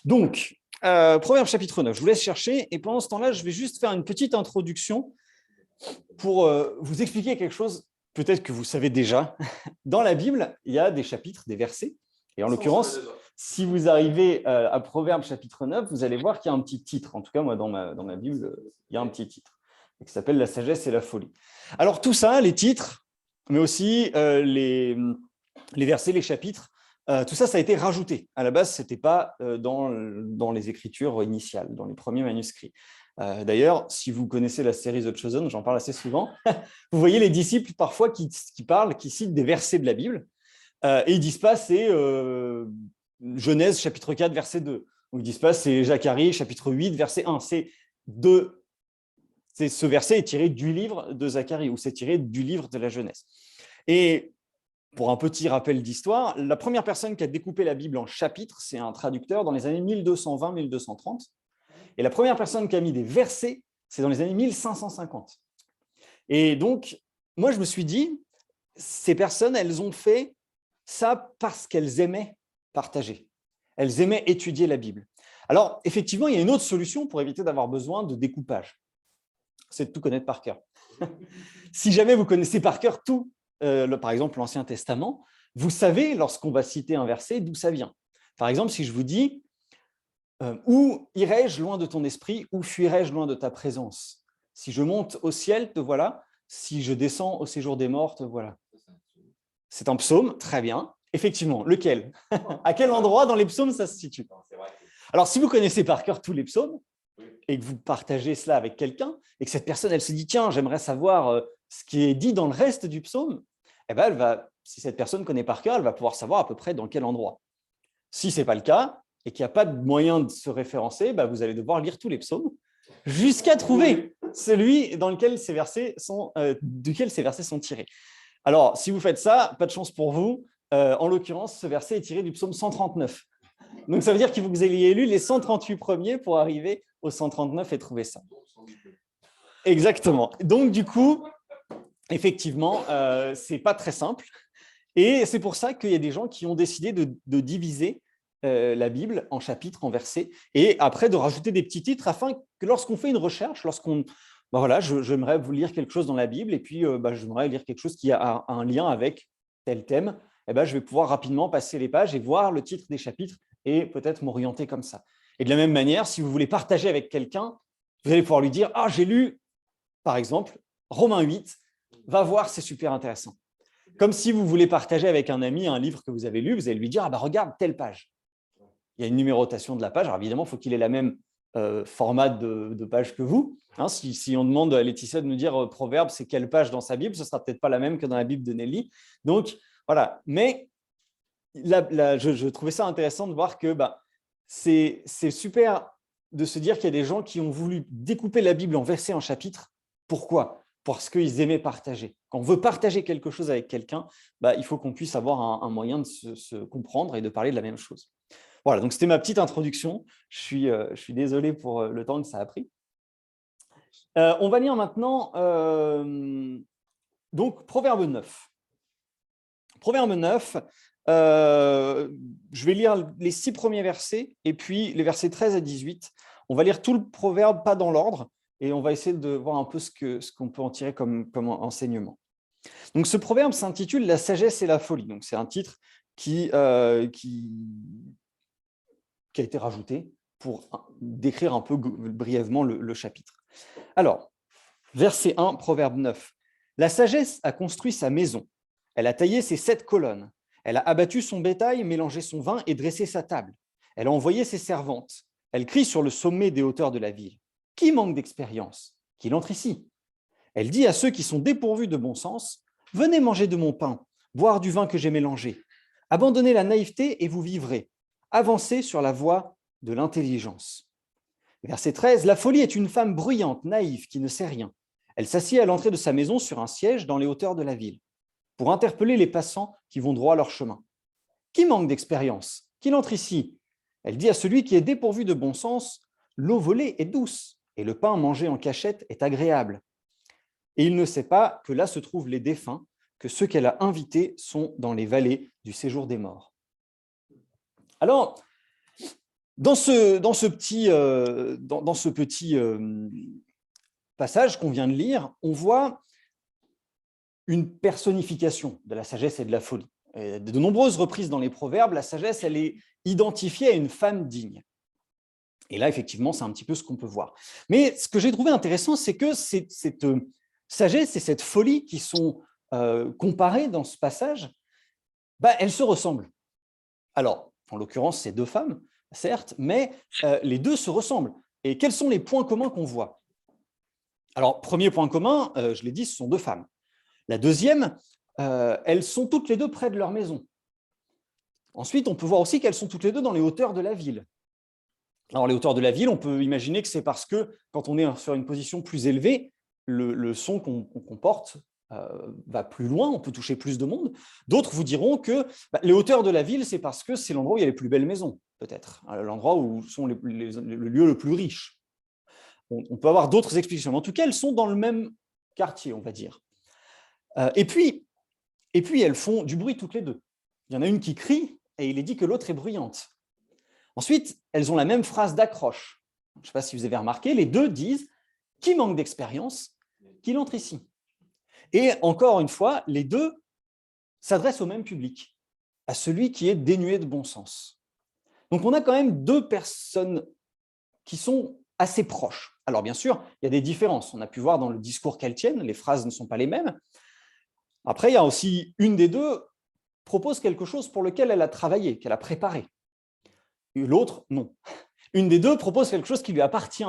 Donc, Proverbe chapitre 9, je vous laisse chercher. Et pendant ce temps-là, je vais juste faire une petite introduction pour vous expliquer quelque chose, peut-être que vous savez déjà. Dans la Bible, il y a des chapitres, des versets. Et en l'occurrence, si vous arrivez à Proverbe chapitre 9, vous allez voir qu'il y a un petit titre. En tout cas, moi, dans ma Bible, il y a un petit titre qui s'appelle « La sagesse et la folie ». Alors, tout ça, les titres, mais aussi les versets, les chapitres, tout ça, ça a été rajouté. À la base, ce n'était pas dans les écritures initiales, dans les premiers manuscrits. D'ailleurs, si vous connaissez la série The Chosen, j'en parle assez souvent, vous voyez les disciples parfois qui parlent, qui citent des versets de la Bible, et ils ne disent pas c'est Genèse chapitre 4, verset 2, ou ils ne disent pas c'est Zacharie chapitre 8, verset 1. Ce verset est tiré du livre de Zacharie, ou c'est tiré du livre de la Genèse. Et pour un petit rappel d'histoire, la première personne qui a découpé la Bible en chapitres, c'est un traducteur dans les années 1220-1230. Et la première personne qui a mis des versets, c'est dans les années 1550. Et donc, moi, je me suis dit, ces personnes, elles ont fait ça parce qu'elles aimaient partager. Elles aimaient étudier la Bible. Alors, effectivement, il y a une autre solution pour éviter d'avoir besoin de découpage. C'est de tout connaître par cœur. Si jamais vous connaissez par cœur tout, par exemple l'Ancien Testament, vous savez, lorsqu'on va citer un verset, d'où ça vient. Par exemple, si je vous dis « Où irai-je loin de ton esprit, où fuirai-je loin de ta présence ?» Si je monte au ciel, te voilà. Si je descends au séjour des morts, te voilà. C'est un psaume, très bien. Effectivement, lequel? À quel endroit dans les psaumes ça se situe? Alors, si vous connaissez par cœur tous les psaumes, et que vous partagez cela avec quelqu'un, et que cette personne, elle se dit, tiens, j'aimerais savoir ce qui est dit dans le reste du psaume, eh ben, si cette personne connaît par cœur, elle va pouvoir savoir à peu près dans quel endroit. Si ce n'est pas le cas, et qu'il n'y a pas de moyen de se référencer, ben, vous allez devoir lire tous les psaumes jusqu'à trouver celui dans lequel duquel ces versets sont tirés. Alors, si vous faites ça, pas de chance pour vous. En l'occurrence, ce verset est tiré du psaume 139. Donc, ça veut dire qu'il faut que vous ayez lu les 138 premiers pour arriver au 139 et trouver ça. Exactement. Donc, du coup, effectivement, ce n'est pas très simple. Et c'est pour ça qu'il y a des gens qui ont décidé de diviser la Bible en chapitres, en versets, et après de rajouter des petits titres afin que lorsqu'on fait une recherche, j'aimerais vous lire quelque chose dans la Bible, et puis j'aimerais lire quelque chose qui a un lien avec tel thème, je vais pouvoir rapidement passer les pages et voir le titre des chapitres et peut-être m'orienter comme ça. Et de la même manière, si vous voulez partager avec quelqu'un, vous allez pouvoir lui dire « Ah, j'ai lu, par exemple, Romains 8, va voir, c'est super intéressant. » Comme si vous voulez partager avec un ami un livre que vous avez lu, vous allez lui dire « Ah, regarde telle page. » Il y a une numérotation de la page. Alors évidemment, il faut qu'il ait la même format de page que vous. Hein, si on demande à Laetitia de nous dire Proverbe, c'est quelle page dans sa Bible, ce ne sera peut-être pas la même que dans la Bible de Nelly. Donc, voilà. Mais je trouvais ça intéressant de voir que c'est super de se dire qu'il y a des gens qui ont voulu découper la Bible en versets, en chapitres. Pourquoi? Parce qu'ils aimaient partager. Quand on veut partager quelque chose avec quelqu'un, il faut qu'on puisse avoir un moyen de se comprendre et de parler de la même chose. Voilà, donc c'était ma petite introduction. Je suis désolé pour le temps que ça a pris. On va lire maintenant donc Proverbe 9. Proverbe 9, je vais lire les 6 premiers versets et puis les versets 13 à 18. On va lire tout le proverbe, pas dans l'ordre, et on va essayer de voir un peu ce qu'on peut en tirer comme enseignement. Donc ce proverbe s'intitule « La sagesse et la folie ». Donc c'est un titre qui a été rajouté pour décrire un peu brièvement le chapitre. Alors, verset 1, Proverbe 9. « La sagesse a construit sa maison. Elle a taillé ses 7 colonnes. Elle a abattu son bétail, mélangé son vin et dressé sa table. Elle a envoyé ses servantes. Elle crie sur le sommet des hauteurs de la ville. Qui manque d'expérience? Qu'il entre ici. Elle dit à ceux qui sont dépourvus de bon sens, « Venez manger de mon pain, boire du vin que j'ai mélangé. Abandonnez la naïveté et vous vivrez. Avancez sur la voie de l'intelligence. » Verset 13. « La folie est une femme bruyante, naïve, qui ne sait rien. Elle s'assied à l'entrée de sa maison sur un siège dans les hauteurs de la ville, pour interpeller les passants qui vont droit leur chemin. Qui manque d'expérience? Qu'il entre ici. Elle dit à celui qui est dépourvu de bon sens, « L'eau volée est douce, et le pain mangé en cachette est agréable. » Et il ne sait pas que là se trouvent les défunts, que ceux qu'elle a invités sont dans les vallées du séjour des morts. Alors, Dans ce petit passage qu'on vient de lire, on voit une personnification de la sagesse et de la folie. Et de nombreuses reprises dans les proverbes, la sagesse, elle est identifiée à une femme digne. Et là, effectivement, c'est un petit peu ce qu'on peut voir. Mais ce que j'ai trouvé intéressant, c'est que cette sagesse et cette folie qui sont comparées dans ce passage, elles se ressemblent. Alors, en l'occurrence, c'est deux femmes, certes, mais les deux se ressemblent. Et quels sont les points communs qu'on voit? Alors, premier point commun, je l'ai dit, ce sont deux femmes. La deuxième, elles sont toutes les deux près de leur maison. Ensuite, on peut voir aussi qu'elles sont toutes les deux dans les hauteurs de la ville. Alors, les hauteurs de la ville, on peut imaginer que c'est parce que quand on est sur une position plus élevée, le son qu'on porte va plus loin, on peut toucher plus de monde. D'autres vous diront que les hauteurs de la ville, c'est parce que c'est l'endroit où il y a les plus belles maisons, peut-être, l'endroit où sont le lieu le plus riche. On peut avoir d'autres explications, mais en tout cas, elles sont dans le même quartier, on va dire. Et puis, elles font du bruit toutes les deux. Il y en a une qui crie et il est dit que l'autre est bruyante. Ensuite, elles ont la même phrase d'accroche. Je ne sais pas si vous avez remarqué, les deux disent « Qui manque d'expérience, qu'il entre ici ». Et encore une fois, les deux s'adressent au même public, à celui qui est dénué de bon sens. Donc on a quand même deux personnes qui sont assez proches. Alors bien sûr, il y a des différences. On a pu voir dans le discours qu'elles tiennent, les phrases ne sont pas les mêmes. Après, il y a aussi une des deux propose quelque chose pour lequel elle a travaillé, qu'elle a préparé. Et l'autre, non. Une des deux propose quelque chose qui lui appartient,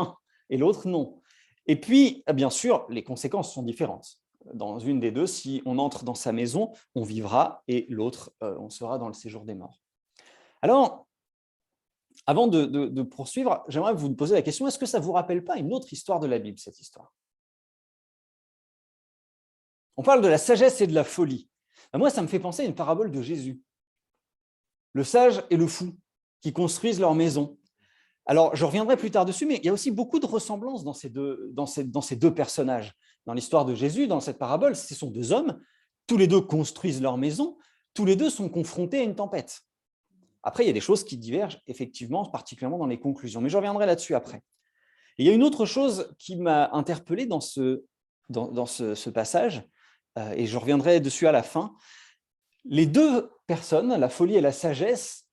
et l'autre, non. Et puis, bien sûr, les conséquences sont différentes. Dans une des deux, si on entre dans sa maison, on vivra, et l'autre, on sera dans le séjour des morts. Alors, avant de poursuivre, j'aimerais vous poser la question, est-ce que ça ne vous rappelle pas une autre histoire de la Bible, cette histoire? On parle de la sagesse et de la folie. Moi, ça me fait penser à une parabole de Jésus. Le sage et le fou qui construisent leur maison. Alors, je reviendrai plus tard dessus, mais il y a aussi beaucoup de ressemblances dans ces deux personnages. Dans l'histoire de Jésus, dans cette parabole, ce sont deux hommes, tous les deux construisent leur maison, tous les deux sont confrontés à une tempête. Après, il y a des choses qui divergent, effectivement, particulièrement dans les conclusions, mais je reviendrai là-dessus après. Et il y a une autre chose qui m'a interpellé dans ce passage, et je reviendrai dessus à la fin. Les deux personnes, la folie et la sagesse,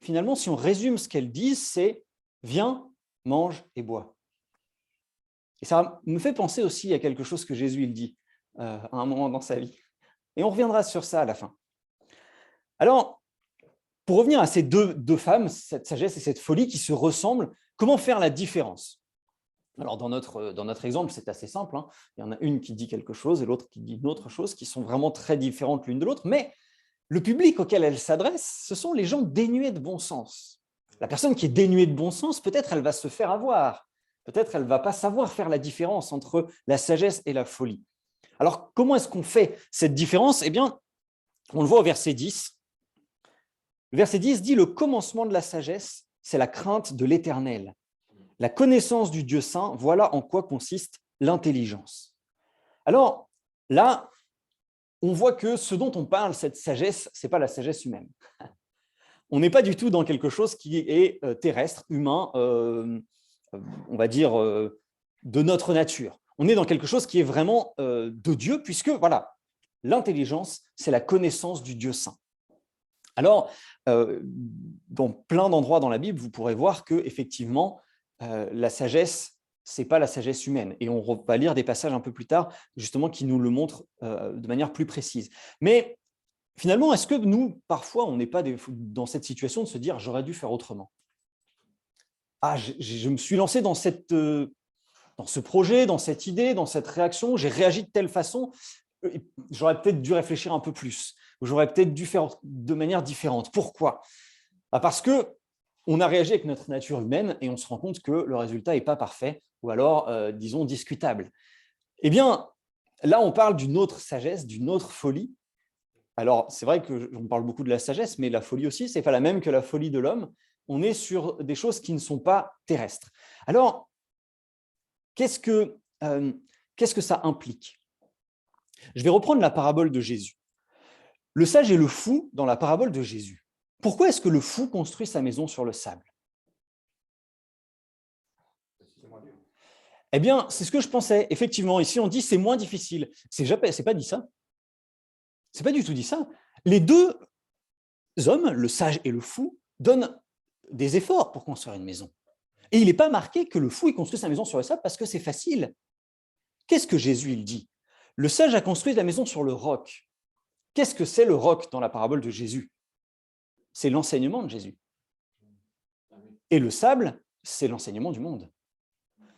finalement, si on résume ce qu'elles disent, c'est « viens, mange et bois ». Et ça me fait penser aussi à quelque chose que Jésus il dit à un moment dans sa vie. Et on reviendra sur ça à la fin. Alors, pour revenir à ces deux femmes, cette sagesse et cette folie qui se ressemblent, comment faire la différence? Alors, dans notre exemple, c'est assez simple. Il y en a une qui dit quelque chose et l'autre qui dit une autre chose, qui sont vraiment très différentes l'une de l'autre, mais le public auquel elles s'adressent, ce sont les gens dénués de bon sens. La personne qui est dénuée de bon sens, peut-être elle va se faire avoir. Peut-être elle ne va pas savoir faire la différence entre la sagesse et la folie. Alors, comment est-ce qu'on fait cette différence? Eh bien, on le voit au verset 10. Le verset 10 dit « Le commencement de la sagesse, c'est la crainte de l'Éternel. La connaissance du Dieu saint, voilà en quoi consiste l'intelligence. » Alors, là, on voit que ce dont on parle, cette sagesse, ce n'est pas la sagesse humaine. On n'est pas du tout dans quelque chose qui est terrestre, humain, on va dire, de notre nature. On est dans quelque chose qui est vraiment de Dieu, puisque, voilà, l'intelligence, c'est la connaissance du Dieu saint. Alors, dans plein d'endroits dans la Bible, vous pourrez voir qu'effectivement, la sagesse, ce n'est pas la sagesse humaine. Et on va lire des passages un peu plus tard, justement, qui nous le montrent de manière plus précise. Mais finalement, est-ce que nous, parfois, on n'est pas dans cette situation de se dire « j'aurais dû faire autrement ». Ah, je me suis lancé dans ce projet, dans cette idée, dans cette réaction, j'ai réagi de telle façon, j'aurais peut-être dû réfléchir un peu plus, j'aurais peut-être dû faire de manière différente. Pourquoi? Parce qu'on a réagi avec notre nature humaine et on se rend compte que le résultat n'est pas parfait, ou alors, disons, discutable. Eh bien, là, on parle d'une autre sagesse, d'une autre folie. Alors, c'est vrai qu'on parle beaucoup de la sagesse, mais la folie aussi, ce n'est pas la même que la folie de l'homme. On est sur des choses qui ne sont pas terrestres. Alors, qu'est-ce que ça implique? Je vais reprendre la parabole de Jésus. Le sage et le fou dans la parabole de Jésus. Pourquoi est-ce que le fou construit sa maison sur le sable? Eh bien, c'est ce que je pensais. Effectivement, ici, on dit c'est moins difficile. C'est pas dit ça. C'est pas du tout dit ça. Les deux hommes, le sage et le fou, donnent des efforts pour construire une maison. Et il n'est pas marqué que le fou il construit sa maison sur le sable parce que c'est facile. Qu'est-ce que Jésus il dit? Le sage a construit la maison sur le roc. Qu'est-ce que c'est le roc dans la parabole de Jésus? C'est l'enseignement de Jésus. Et le sable, c'est l'enseignement du monde.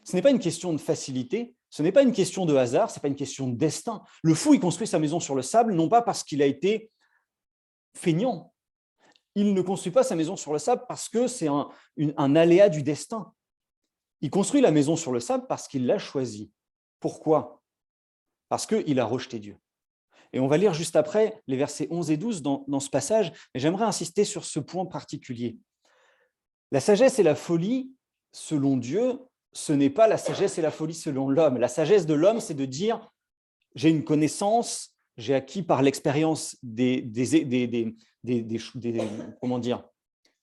Ce n'est pas une question de facilité, ce n'est pas une question de hasard, ce n'est pas une question de destin. Le fou, il construit sa maison sur le sable, non pas parce qu'il a été feignant. Il ne construit pas sa maison sur le sable parce que c'est un aléa du destin. Il construit la maison sur le sable parce qu'il l'a choisi. Pourquoi? Parce qu'il a rejeté Dieu. Et on va lire juste après les versets 11 et 12 dans ce passage, mais j'aimerais insister sur ce point particulier. La sagesse et la folie, selon Dieu, ce n'est pas la sagesse et la folie selon l'homme. La sagesse de l'homme, c'est de dire « j'ai une connaissance, j'ai acquis par l'expérience des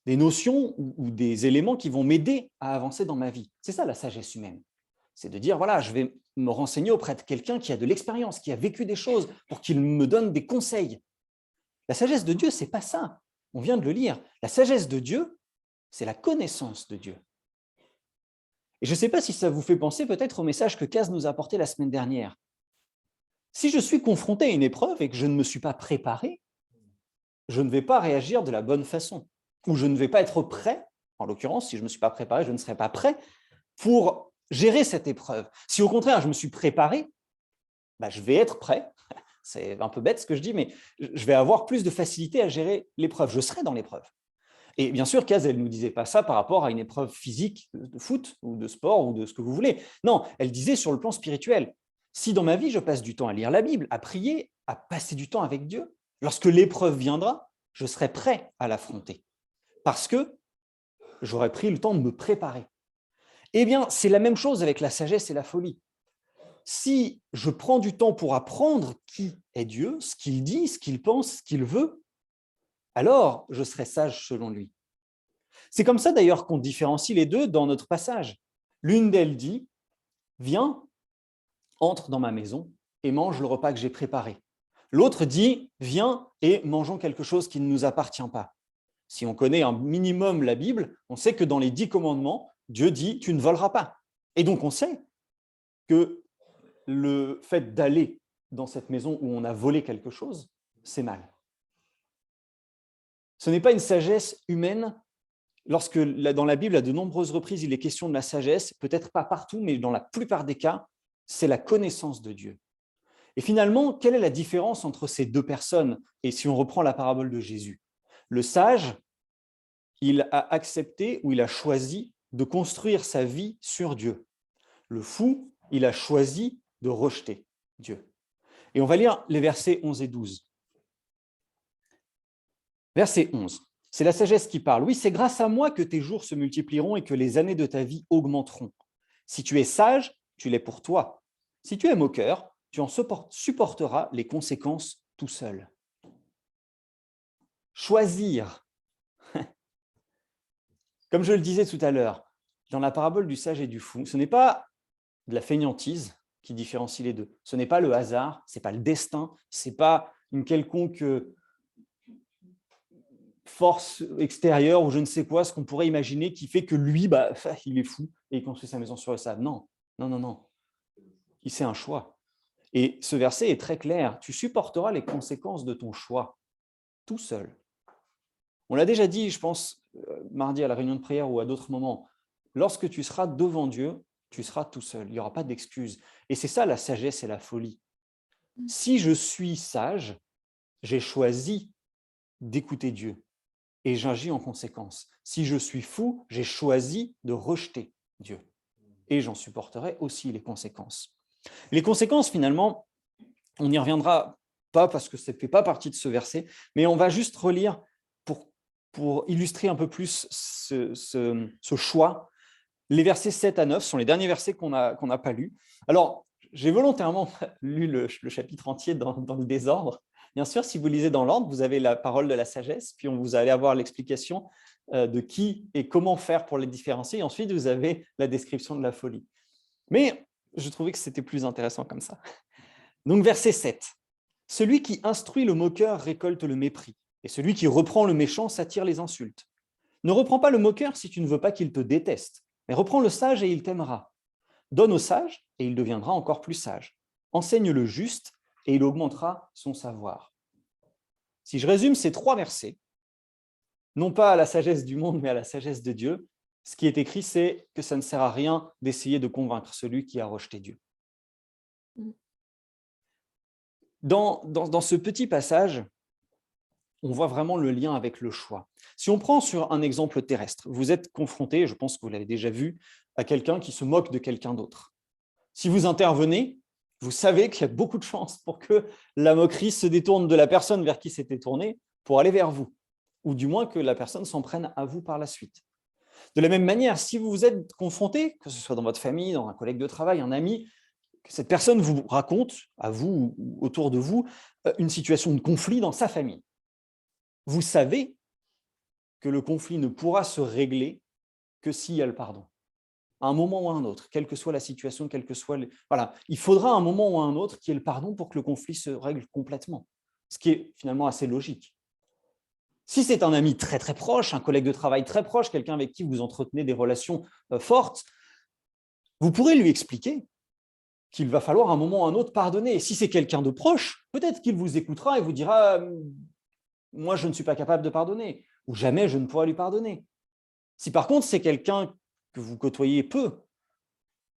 notions ou des éléments qui vont m'aider à avancer dans ma vie. » C'est ça la sagesse humaine. C'est de dire, voilà, je vais me renseigner auprès de quelqu'un qui a de l'expérience, qui a vécu des choses, pour qu'il me donne des conseils. La sagesse de Dieu, ce n'est pas ça. On vient de le lire. La sagesse de Dieu, c'est la connaissance de Dieu. Et je ne sais pas si ça vous fait penser peut-être au message que Kaz nous a apporté la semaine dernière. Si je suis confronté à une épreuve et que je ne me suis pas préparé, je ne vais pas réagir de la bonne façon. Ou je ne vais pas être prêt, en l'occurrence, si je ne me suis pas préparé, je ne serai pas prêt pour gérer cette épreuve. Si au contraire, je me suis préparé, je vais être prêt. C'est un peu bête ce que je dis, mais je vais avoir plus de facilité à gérer l'épreuve. Je serai dans l'épreuve. Et bien sûr, Kaz, elle ne nous disait pas ça par rapport à une épreuve physique de foot ou de sport ou de ce que vous voulez. Non, elle disait sur le plan spirituel. Si dans ma vie, je passe du temps à lire la Bible, à prier, à passer du temps avec Dieu, lorsque l'épreuve viendra, je serai prêt à l'affronter. Parce que j'aurai pris le temps de me préparer. Eh bien, c'est la même chose avec la sagesse et la folie. Si je prends du temps pour apprendre qui est Dieu, ce qu'il dit, ce qu'il pense, ce qu'il veut, alors je serai sage selon lui. C'est comme ça d'ailleurs qu'on différencie les deux dans notre passage. L'une d'elles dit « Viens, entre dans ma maison et mange le repas que j'ai préparé ». L'autre dit « Viens et mangeons quelque chose qui ne nous appartient pas ». Si on connaît un minimum la Bible, on sait que dans les 10 commandements, Dieu dit « Tu ne voleras pas ». Et donc on sait que le fait d'aller dans cette maison où on a volé quelque chose, c'est mal. Ce n'est pas une sagesse humaine. Lorsque dans la Bible, à de nombreuses reprises, il est question de la sagesse, peut-être pas partout, mais dans la plupart des cas, c'est la connaissance de Dieu. Et finalement, quelle est la différence entre ces deux personnes? Et si on reprend la parabole de Jésus, le sage, il a accepté ou il a choisi de construire sa vie sur Dieu. Le fou, il a choisi de rejeter Dieu. Et on va lire les versets 11 et 12. Verset 11. C'est la sagesse qui parle. Oui, c'est grâce à moi que tes jours se multiplieront et que les années de ta vie augmenteront. Si tu es sage, tu l'es pour toi. Si tu es moqueur, tu en supporteras les conséquences tout seul. Choisir. Comme je le disais tout à l'heure, dans la parabole du sage et du fou, ce n'est pas de la fainéantise qui différencie les deux. Ce n'est pas le hasard, ce n'est pas le destin, ce n'est pas une quelconque force extérieure ou je ne sais quoi, ce qu'on pourrait imaginer qui fait que lui, il est fou et il construit sa maison sur le sable. Non, non, non, non. C'est un choix. Et ce verset est très clair. Tu supporteras les conséquences de ton choix, tout seul. On l'a déjà dit, je pense, mardi à la réunion de prière ou à d'autres moments. Lorsque tu seras devant Dieu, tu seras tout seul. Il n'y aura pas d'excuses. Et c'est ça la sagesse et la folie. Si je suis sage, j'ai choisi d'écouter Dieu et j'agis en conséquence. Si je suis fou, j'ai choisi de rejeter Dieu et j'en supporterai aussi les conséquences. Les conséquences, finalement, on n'y reviendra pas parce que ça ne fait pas partie de ce verset, mais on va juste relire pour illustrer un peu plus ce choix. Les versets 7 à 9 sont les derniers versets qu'on n'a pas lus. Alors, j'ai volontairement lu le chapitre entier dans le désordre. Bien sûr, si vous lisez dans l'ordre, vous avez la parole de la sagesse, puis vous allez avoir l'explication de qui et comment faire pour les différencier. Et ensuite, vous avez la description de la folie. Mais je trouvais que c'était plus intéressant comme ça. Donc, verset 7. Celui qui instruit le moqueur récolte le mépris, et celui qui reprend le méchant s'attire les insultes. Ne reprends pas le moqueur si tu ne veux pas qu'il te déteste, mais reprends le sage et il t'aimera. Donne au sage et il deviendra encore plus sage. Enseigne le juste et il augmentera son savoir. Si je résume ces 3 versets, non pas à la sagesse du monde, mais à la sagesse de Dieu, ce qui est écrit, c'est que ça ne sert à rien d'essayer de convaincre celui qui a rejeté Dieu. Dans ce petit passage, on voit vraiment le lien avec le choix. Si on prend sur un exemple terrestre, vous êtes confronté, je pense que vous l'avez déjà vu, à quelqu'un qui se moque de quelqu'un d'autre. Si vous intervenez, vous savez qu'il y a beaucoup de chances pour que la moquerie se détourne de la personne vers qui s'était tournée pour aller vers vous, ou du moins que la personne s'en prenne à vous par la suite. De la même manière, si vous vous êtes confronté, que ce soit dans votre famille, dans un collègue de travail, un ami, que cette personne vous raconte, à vous ou autour de vous, une situation de conflit dans sa famille, vous savez que le conflit ne pourra se régler que s'il y a le pardon. À un moment ou à un autre, quelle que soit la situation, quel que soit… Voilà, il faudra un moment ou à un autre qu'il y ait le pardon pour que le conflit se règle complètement, ce qui est finalement assez logique. Si c'est un ami très très proche, un collègue de travail très proche, quelqu'un avec qui vous entretenez des relations fortes, vous pourrez lui expliquer qu'il va falloir un moment ou un autre pardonner. Et si c'est quelqu'un de proche, peut-être qu'il vous écoutera et vous dira « moi, je ne suis pas capable de pardonner » ou « jamais je ne pourrai lui pardonner ». Si par contre, c'est quelqu'un que vous côtoyez peu,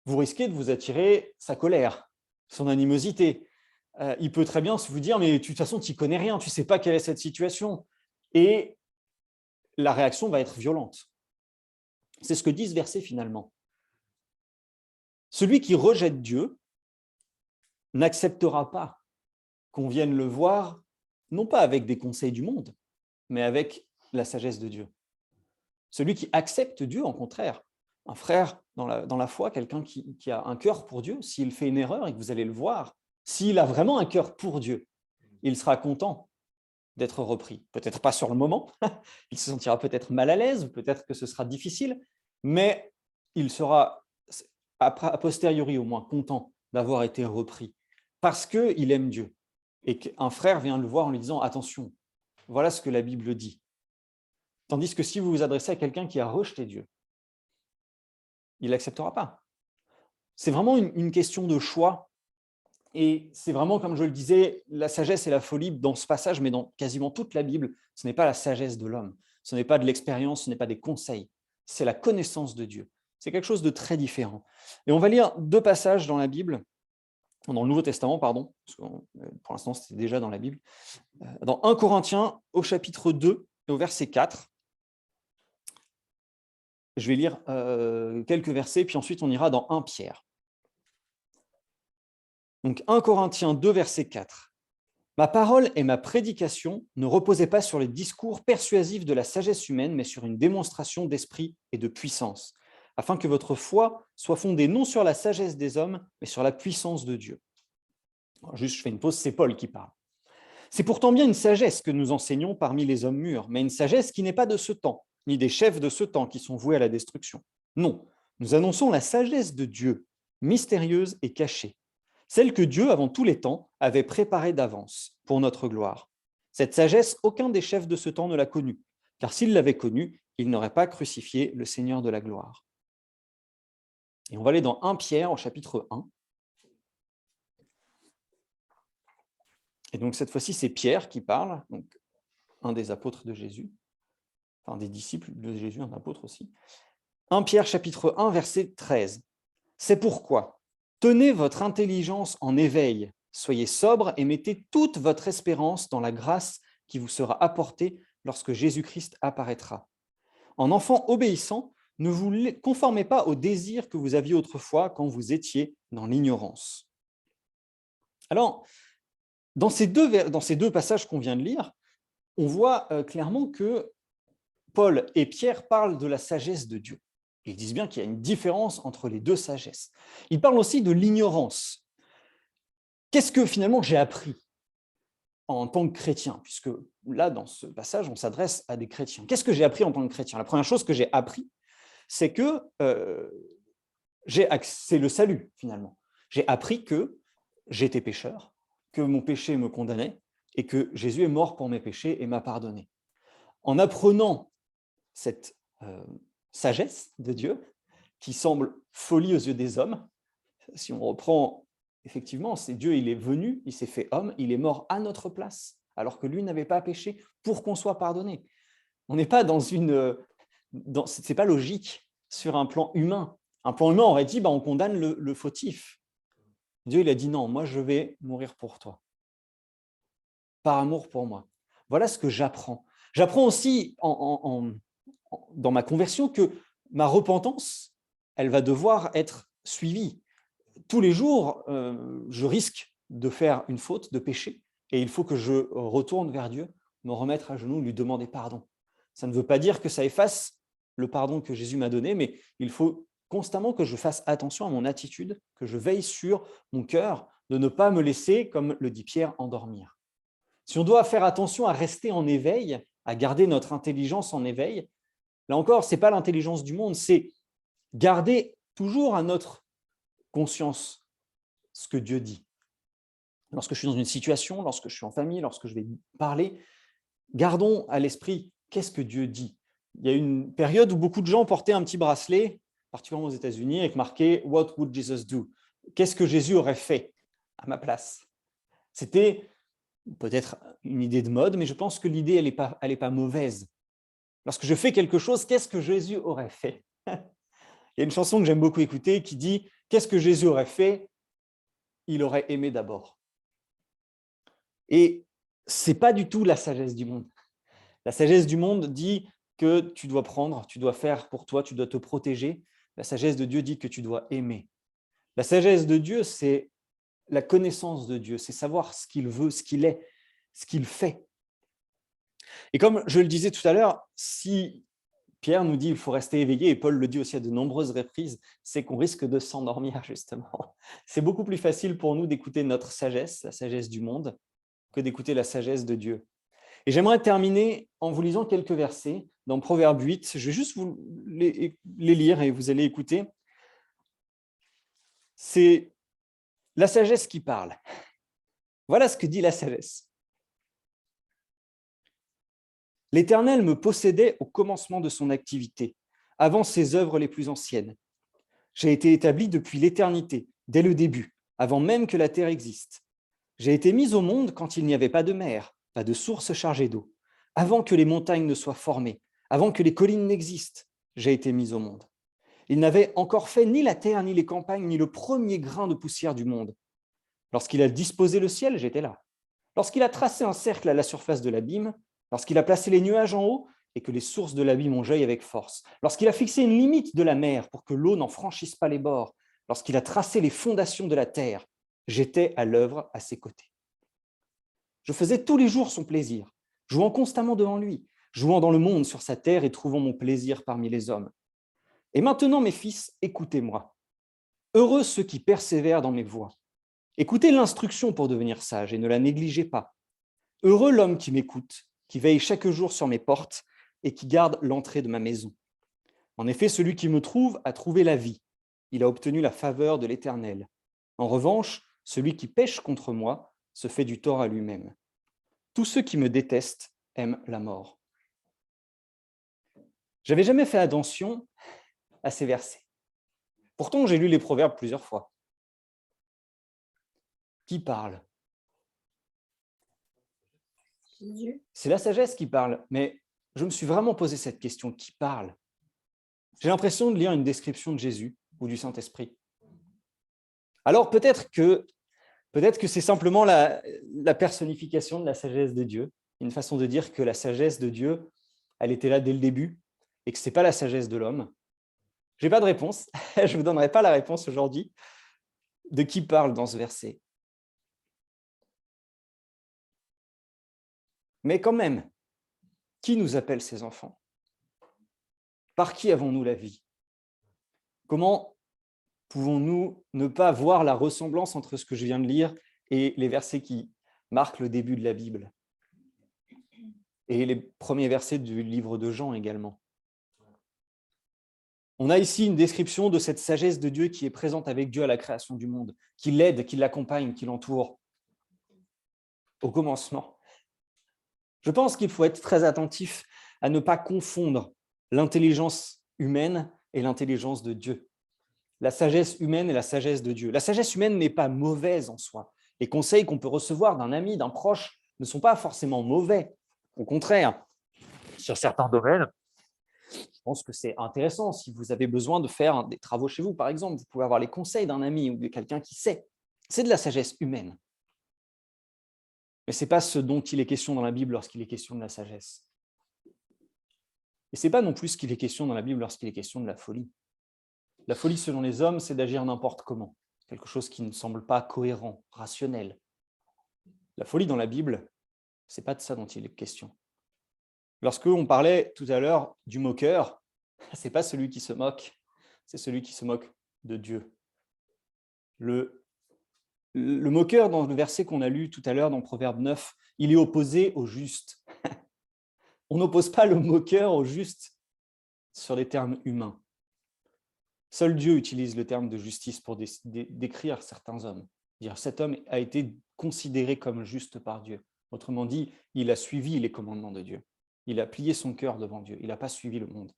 vous risquez de vous attirer sa colère, son animosité. Il peut très bien vous dire « mais de toute façon, tu n'y connais rien, tu ne sais pas quelle est cette situation ». Et la réaction va être violente. C'est ce que dit ce verset finalement. Celui qui rejette Dieu n'acceptera pas qu'on vienne le voir, non pas avec des conseils du monde, mais avec la sagesse de Dieu. Celui qui accepte Dieu, en contraire, un frère dans la foi, quelqu'un qui a un cœur pour Dieu, s'il fait une erreur et que vous allez le voir, s'il a vraiment un cœur pour Dieu, il sera content d'être repris. Peut-être pas sur le moment, il se sentira peut-être mal à l'aise, peut-être que ce sera difficile, mais il sera, a posteriori au moins, content d'avoir été repris, parce qu'il aime Dieu. Et qu'un frère vient le voir en lui disant « attention, voilà ce que la Bible dit ». Tandis que si vous vous adressez à quelqu'un qui a rejeté Dieu, il ne l'acceptera pas. C'est vraiment une question de choix. Et c'est vraiment, comme je le disais, la sagesse et la folie dans ce passage, mais dans quasiment toute la Bible, ce n'est pas la sagesse de l'homme, ce n'est pas de l'expérience, ce n'est pas des conseils, c'est la connaissance de Dieu. C'est quelque chose de très différent. Et on va lire 2 passages dans la Bible, dans le Nouveau Testament, pardon, parce que pour l'instant c'était déjà dans la Bible, dans 1 Corinthiens au chapitre 2 et au verset 4. Je vais lire quelques versets, puis ensuite on ira dans 1 Pierre. Donc 1 Corinthiens 2, verset 4. Ma parole et ma prédication ne reposaient pas sur les discours persuasifs de la sagesse humaine, mais sur une démonstration d'esprit et de puissance, afin que votre foi soit fondée non sur la sagesse des hommes, mais sur la puissance de Dieu. Alors juste, je fais une pause, c'est Paul qui parle. C'est pourtant bien une sagesse que nous enseignons parmi les hommes mûrs, mais une sagesse qui n'est pas de ce temps, ni des chefs de ce temps qui sont voués à la destruction. Non, nous annonçons la sagesse de Dieu, mystérieuse et cachée, celle que Dieu, avant tous les temps, avait préparée d'avance pour notre gloire. Cette sagesse, aucun des chefs de ce temps ne l'a connue, car s'il l'avait connue, il n'aurait pas crucifié le Seigneur de la gloire. Et on va aller dans 1 Pierre au chapitre 1. Et donc cette fois-ci, c'est Pierre qui parle, donc un des apôtres de Jésus, enfin des disciples de Jésus, un apôtre aussi. 1 Pierre chapitre 1, verset 13. C'est pourquoi, tenez votre intelligence en éveil, soyez sobre et mettez toute votre espérance dans la grâce qui vous sera apportée lorsque Jésus-Christ apparaîtra. En enfant obéissant, ne vous conformez pas aux désirs que vous aviez autrefois quand vous étiez dans l'ignorance. Alors, dans ces deux passages qu'on vient de lire, on voit clairement que Paul et Pierre parlent de la sagesse de Dieu. Ils disent bien qu'il y a une différence entre les deux sagesses. Ils parlent aussi de l'ignorance. Qu'est-ce que finalement j'ai appris? en tant que chrétien, puisque là, dans ce passage, on s'adresse à des chrétiens. Qu'est-ce que j'ai appris en tant que chrétien? La première chose que j'ai appris, c'est que c'est le salut, finalement. J'ai appris que j'étais pécheur, que mon péché me condamnait et que Jésus est mort pour mes péchés et m'a pardonné. En apprenant cette sagesse de Dieu, qui semble folie aux yeux des hommes, si on reprend, effectivement, c'est Dieu, il est venu, il s'est fait homme, il est mort à notre place, alors que lui n'avait pas péché pour qu'on soit pardonné. On n'est pas c'est pas logique sur un plan humain. Un plan humain aurait dit, on condamne le fautif. Dieu, il a dit non, moi je vais mourir pour toi, par amour pour moi. Voilà ce que j'apprends. J'apprends aussi dans ma conversion que ma repentance, elle va devoir être suivie. Tous les jours, je risque de faire une faute, de pécher, et il faut que je retourne vers Dieu, me remettre à genoux, lui demander pardon. Ça ne veut pas dire que ça efface le pardon que Jésus m'a donné, mais il faut constamment que je fasse attention à mon attitude, que je veille sur mon cœur, de ne pas me laisser, comme le dit Pierre, endormir. Si on doit faire attention à rester en éveil, à garder notre intelligence en éveil, là encore, ce n'est pas l'intelligence du monde, c'est garder toujours à notre conscience ce que Dieu dit. Lorsque je suis dans une situation, lorsque je suis en famille, lorsque je vais parler, gardons à l'esprit qu'est-ce que Dieu dit. Il y a une période où beaucoup de gens portaient un petit bracelet, particulièrement aux États-Unis, avec marqué « What would Jesus do ?» Qu'est-ce que Jésus aurait fait à ma place? C'était peut-être une idée de mode, mais je pense que l'idée, elle n'est pas mauvaise. Lorsque je fais quelque chose, qu'est-ce que Jésus aurait fait? Il y a une chanson que j'aime beaucoup écouter qui dit « Qu'est-ce que Jésus aurait fait? Il aurait aimé d'abord. » Et ce n'est pas du tout la sagesse du monde. La sagesse du monde dit que tu dois prendre, tu dois faire pour toi, tu dois te protéger. La sagesse de Dieu dit que tu dois aimer. La sagesse de Dieu, c'est la connaissance de Dieu, c'est savoir ce qu'il veut, ce qu'il est, ce qu'il fait. Et comme je le disais tout à l'heure, si Pierre nous dit qu'il faut rester éveillé, et Paul le dit aussi à de nombreuses reprises, c'est qu'on risque de s'endormir, justement. C'est beaucoup plus facile pour nous d'écouter notre sagesse, la sagesse du monde, que d'écouter la sagesse de Dieu. Et j'aimerais terminer en vous lisant quelques versets dans Proverbe 8. Je vais juste vous les lire et vous allez écouter. C'est la sagesse qui parle. Voilà ce que dit la sagesse. L'Éternel me possédait au commencement de son activité, avant ses œuvres les plus anciennes. J'ai été établi depuis l'éternité, dès le début, avant même que la terre existe. J'ai été mis au monde quand il n'y avait pas de mer, pas de source chargée d'eau. Avant que les montagnes ne soient formées, avant que les collines n'existent, j'ai été mis au monde. Il n'avait encore fait ni la terre, ni les campagnes, ni le premier grain de poussière du monde. Lorsqu'il a disposé le ciel, j'étais là. Lorsqu'il a tracé un cercle à la surface de l'abîme, lorsqu'il a placé les nuages en haut et que les sources de l'abîme ont jailli avec force, lorsqu'il a fixé une limite de la mer pour que l'eau n'en franchisse pas les bords, lorsqu'il a tracé les fondations de la terre, j'étais à l'œuvre à ses côtés. Je faisais tous les jours son plaisir, jouant constamment devant lui, jouant dans le monde sur sa terre et trouvant mon plaisir parmi les hommes. Et maintenant, mes fils, écoutez-moi. Heureux ceux qui persévèrent dans mes voies. Écoutez l'instruction pour devenir sage et ne la négligez pas. Heureux l'homme qui m'écoute, qui veille chaque jour sur mes portes et qui garde l'entrée de ma maison. En effet, celui qui me trouve a trouvé la vie. Il a obtenu la faveur de l'Éternel. En revanche, celui qui pêche contre moi se fait du tort à lui-même. Tous ceux qui me détestent aiment la mort. Je n'avais jamais fait attention à ces versets. Pourtant, j'ai lu les Proverbes plusieurs fois. Qui parle? C'est la sagesse qui parle, mais je me suis vraiment posé cette question, qui parle? J'ai l'impression de lire une description de Jésus ou du Saint-Esprit. Alors peut-être que c'est simplement la personnification de la sagesse de Dieu, une façon de dire que la sagesse de Dieu, elle était là dès le début et que ce n'est pas la sagesse de l'homme. Je n'ai pas de réponse, je ne vous donnerai pas la réponse aujourd'hui de qui parle dans ce verset. Mais quand même, qui nous appelle ses enfants? Par qui avons-nous la vie? Comment pouvons-nous ne pas voir la ressemblance entre ce que je viens de lire et les versets qui marque le début de la Bible. Et les premiers versets du livre de Jean également. On a ici une description de cette sagesse de Dieu qui est présente avec Dieu à la création du monde, qui l'aide, qui l'accompagne, qui l'entoure au commencement. Je pense qu'il faut être très attentif à ne pas confondre l'intelligence humaine et l'intelligence de Dieu. La sagesse humaine et la sagesse de Dieu. La sagesse humaine n'est pas mauvaise en soi. Les conseils qu'on peut recevoir d'un ami, d'un proche, ne sont pas forcément mauvais. Au contraire, sur certains domaines, je pense que c'est intéressant. Si vous avez besoin de faire des travaux chez vous, par exemple, vous pouvez avoir les conseils d'un ami ou de quelqu'un qui sait. C'est de la sagesse humaine. Mais ce n'est pas ce dont il est question dans la Bible lorsqu'il est question de la sagesse. Et ce n'est pas non plus ce qu'il est question dans la Bible lorsqu'il est question de la folie. La folie, selon les hommes, c'est d'agir n'importe comment. Quelque chose qui ne semble pas cohérent, rationnel. La folie dans la Bible, ce n'est pas de ça dont il est question. Lorsqu'on parlait tout à l'heure du moqueur, ce n'est pas celui qui se moque, c'est celui qui se moque de Dieu. Le moqueur, dans le verset qu'on a lu tout à l'heure dans Proverbe 9, il est opposé au juste. On n'oppose pas le moqueur au juste sur les termes humains. Seul Dieu utilise le terme de justice pour décrire certains hommes. Dire cet homme a été considéré comme juste par Dieu. Autrement dit, il a suivi les commandements de Dieu. Il a plié son cœur devant Dieu. Il n'a pas suivi le monde.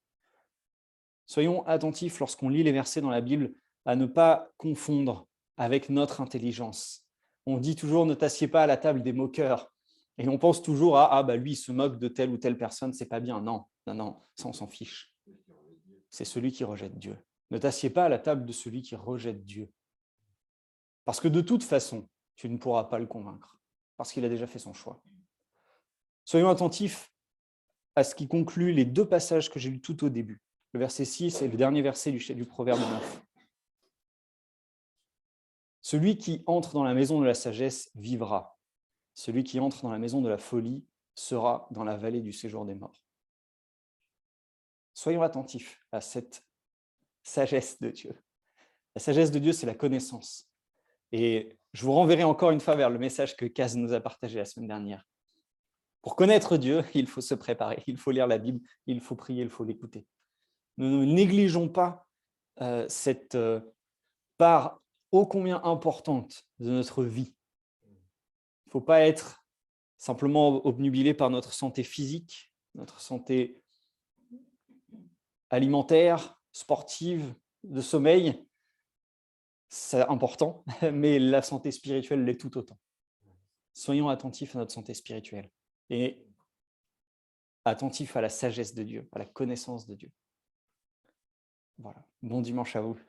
Soyons attentifs lorsqu'on lit les versets dans la Bible à ne pas confondre avec notre intelligence. On dit toujours « ne t'assieds pas à la table des moqueurs ». Et on pense toujours à « ah bah lui, il se moque de telle ou telle personne, c'est pas bien ». Non, ça on s'en fiche. C'est celui qui rejette Dieu. Ne t'assieds pas à la table de celui qui rejette Dieu. Parce que de toute façon, tu ne pourras pas le convaincre, parce qu'il a déjà fait son choix. Soyons attentifs à ce qui conclut les deux passages que j'ai lus tout au début, le verset 6 et le dernier verset du Proverbe 9. Celui qui entre dans la maison de la sagesse vivra. Celui qui entre dans la maison de la folie sera dans la vallée du séjour des morts. Soyons attentifs à cette sagesse de Dieu. La sagesse de Dieu, c'est la connaissance. Et je vous renverrai encore une fois vers le message que Kaz nous a partagé la semaine dernière. Pour connaître Dieu, il faut se préparer, il faut lire la Bible, il faut prier, il faut l'écouter. Ne négligeons pas cette part ô combien importante de notre vie. Il ne faut pas être simplement obnubilé par notre santé physique, notre santé alimentaire, sportive, de sommeil. C'est important, mais la santé spirituelle l'est tout autant. Soyons attentifs à notre santé spirituelle et attentifs à la sagesse de Dieu, à la connaissance de Dieu. Voilà. Bon dimanche à vous.